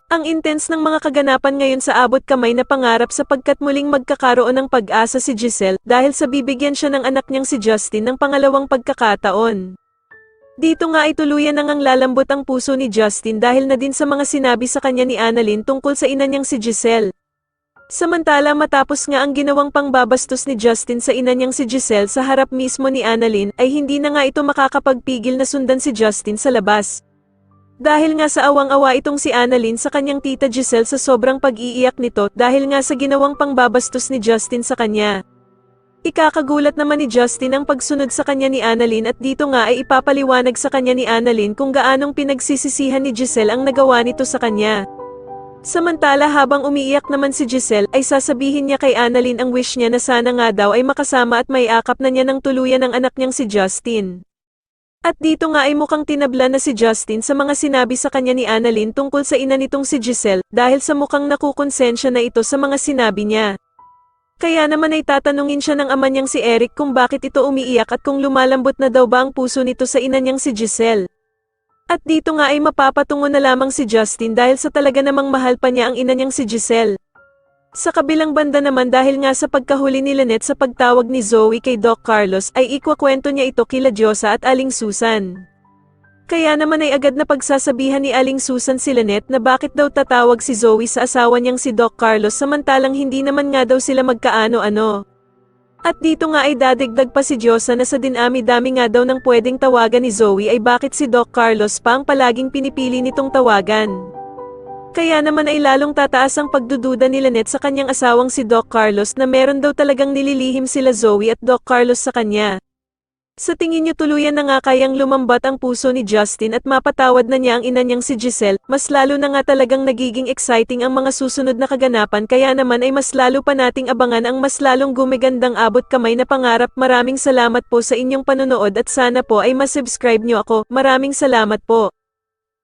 Ang intense ng mga kaganapan ngayon sa abot kamay na pangarap sapagkat muling magkakaroon ng pag-asa si Giselle dahil sa bibigyan siya ng anak niyang si Justin ng pangalawang pagkakataon. Dito nga ay tuluyan nang lalambot ang puso ni Justin dahil na din sa mga sinabi sa kanya ni Annalyn tungkol sa ina niyang si Giselle. Samantala matapos nga ang ginawang pangbabastos ni Justin sa ina niyang si Giselle sa harap mismo ni Annalyn ay hindi na nga ito makakapagpigil na sundan si Justin sa labas. Dahil nga sa awang-awa itong si Annalyn sa kanyang tita Giselle sa sobrang pag-iiyak nito dahil nga sa ginawang pangbabastos ni Justin sa kanya. Ikakagulat naman ni Justin ang pagsunod sa kanya ni Annalyn at dito nga ay ipapaliwanag sa kanya ni Annalyn kung gaanong pinagsisisihan ni Giselle ang nagawa nito sa kanya. Samantala habang umiiyak naman si Giselle ay sasabihin niya kay Annalyn ang wish niya na sana nga daw ay makasama at maiakap na niya ng tuluyan ang anak niyang si Justin. At dito nga ay mukhang tinabla na si Justin sa mga sinabi sa kanya ni Annalyn tungkol sa ina nitong si Giselle dahil sa mukhang nakukonsensya na ito sa mga sinabi niya. Kaya naman ay tatanungin siya ng ama niyang si Eric kung bakit ito umiiyak at kung lumalambot na daw ba ang puso nito sa ina niyang si Giselle. At dito nga ay mapapatungo na lamang si Justin dahil sa talaga namang mahal pa niya ang ina niyang si Giselle. Sa kabilang banda naman dahil nga sa pagkahuli ni Lynette sa pagtawag ni Zoe kay Doc Carlos ay ikwakwento niya ito kila Diyosa at Aling Susan. Kaya naman ay agad na pagsasabihan ni Aling Susan si Lynette na bakit daw tatawag si Zoe sa asawa niyang si Doc Carlos samantalang hindi naman nga daw sila magkaano-ano. At dito nga ay dadagdag pa si Diyosa na sa dinami-dami nga daw ng pwedeng tawagan ni Zoe ay bakit si Doc Carlos pa ang palaging pinipili nitong tawagan. Kaya naman ay lalong tataas ang pagdududa ni Lynette sa kanyang asawang si Doc Carlos na meron daw talagang nililihim sila Zoe at Doc Carlos sa kanya. Sa tingin niyo tuluyan na nga kayang lumambat ang puso ni Justin at mapatawad na niya ang ina niyang si Giselle, mas lalo na nga talagang nagiging exciting ang mga susunod na kaganapan kaya naman ay mas lalo pa nating abangan ang mas lalong gumigandang abot kamay na pangarap. Maraming salamat po sa inyong panonood at sana po ay masubscribe niyo ako. Maraming salamat po.